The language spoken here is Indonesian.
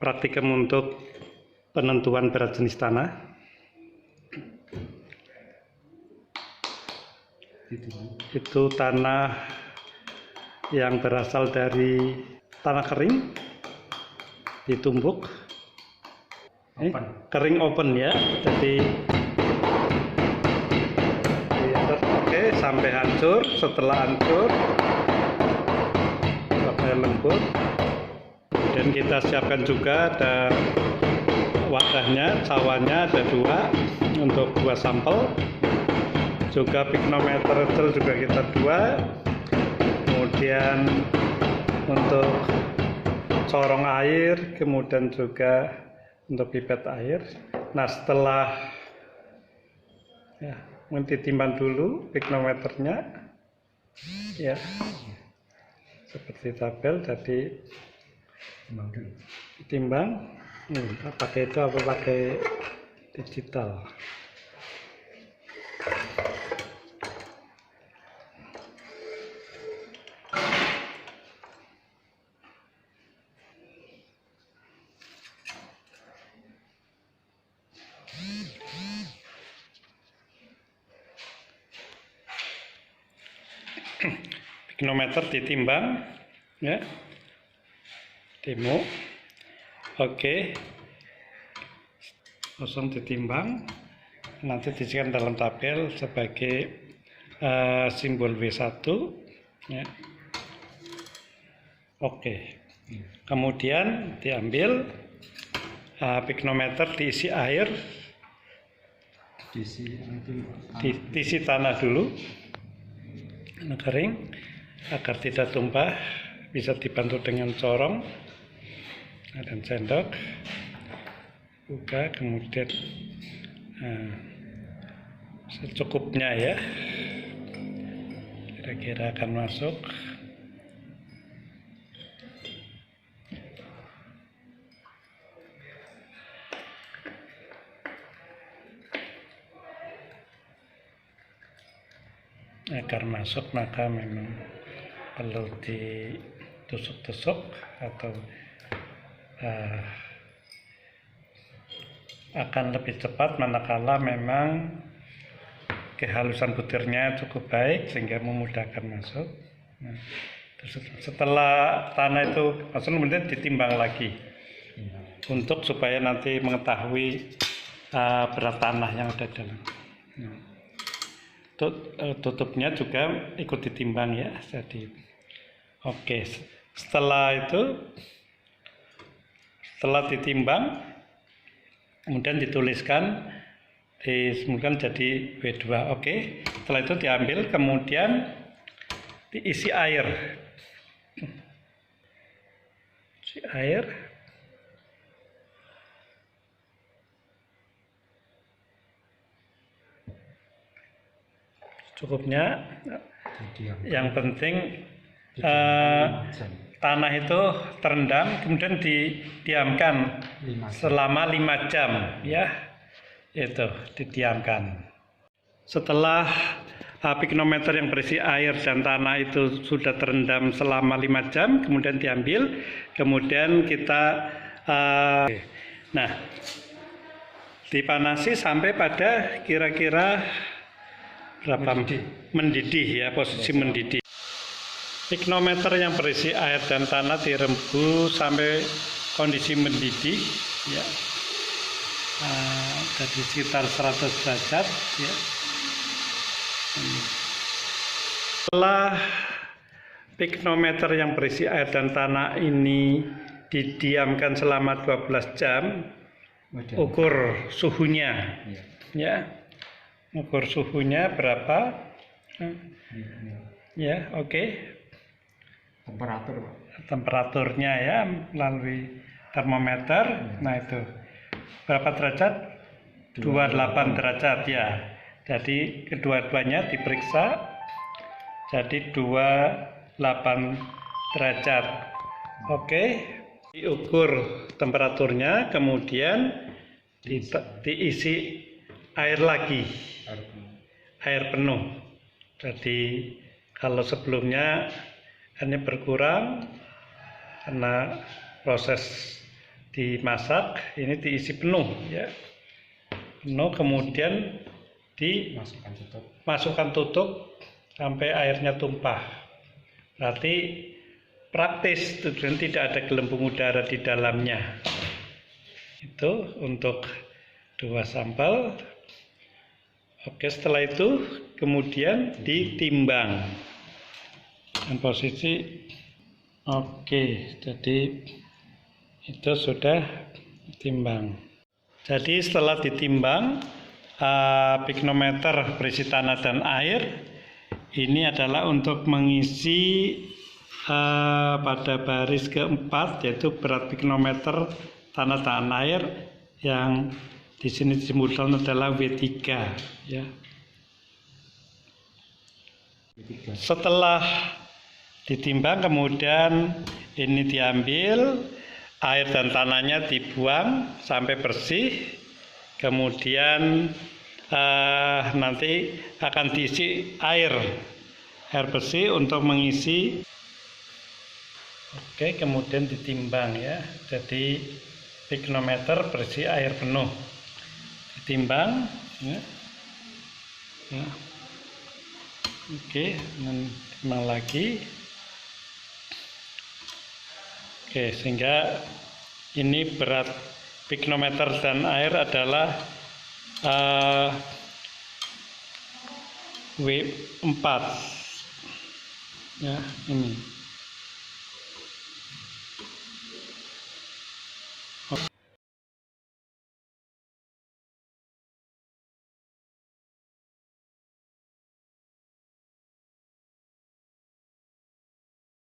praktikum untuk penentuan berat jenis tanah. Itu tanah yang berasal dari tanah kering, ditumbuk, kering open ya, jadi oke sampai hancur. Setelah hancur sampai lembut, dan kita siapkan juga ada wadahnya, cawannya ada 2 untuk 2 sampel, juga pignometer juga kita 2, kemudian untuk corong air, kemudian juga untuk pipet air. Nah, setelah ya, ditimbang dulu pignometernya ya, seperti tabel tadi ditimbang. Pakai itu apa pakai digital? Pignometer ditimbang ya, demo. Oke, langsung ditimbang, nanti diisikan dalam tabel sebagai simbol W1 ya. Oke, kemudian diambil pignometer, diisi air, diisi tanah dulu, tanah kering, agar tidak tumpah. Bisa dibantu dengan corong dan sendok, buka, kemudian secukupnya ya, kira-kira akan masuk. Agar masuk maka memang perlu ditusuk-tusuk atau akan lebih cepat manakala memang kehalusan butirnya cukup baik sehingga memudahkan masuk. Nah, setelah tanah itu masuk, kemudian ditimbang lagi untuk supaya nanti mengetahui berat tanah yang ada dalam. Nah, tutupnya juga ikut ditimbang ya. Jadi oke, setelah ditimbang, kemudian dituliskan, disebutkan jadi W2. Oke, setelah itu diambil, kemudian diisi air. Isi air. Cukupnya. Yang penting tanah itu terendam, kemudian didiamkan selama 5 jam ya, itu didiamkan. Setelah pignometer yang berisi air dan tanah itu sudah terendam selama 5 jam, kemudian diambil, kemudian kita dipanasi sampai pada kira-kira berapa? Mendidih ya, posisi mendidih. Pignometer yang berisi air dan tanah direbus sampai kondisi mendidih ya, jadi sekitar 100 derajat ya. Setelah pignometer yang berisi air dan tanah ini didiamkan selama 12 jam, ukur suhunya ya, ukur suhunya berapa ya. Oke. Temperaturnya ya melalui termometer. Nah, itu berapa derajat? 28 derajat ya. Jadi kedua-duanya diperiksa, jadi 28 derajat. Oke, diukur temperaturnya, kemudian diisi air lagi, air penuh. Jadi kalau sebelumnya hanya berkurang karena proses dimasak, ini diisi penuh ya. Penuh, kemudian masukkan tutup sampai airnya tumpah. Berarti praktis, tujuan tidak ada gelembung udara di dalamnya. Itu untuk 2 sampel. Oke, setelah itu kemudian ditimbang. Dan posisi oke, jadi itu sudah ditimbang. Jadi setelah ditimbang, piknometer berisi tanah dan air ini adalah untuk mengisi pada baris keempat, yaitu berat piknometer tanah dan air yang di sini disebutkan adalah W3 ya. Setelah ditimbang kemudian ini diambil, air dan tanahnya dibuang sampai bersih, kemudian nanti akan diisi air bersih untuk mengisi. Oke, kemudian ditimbang ya. Jadi piknometer berisi air penuh, ditimbang ya. Ya. Oke, timbang lagi. Oke, sehingga ini berat piknometer dan air adalah W4 ya, ini.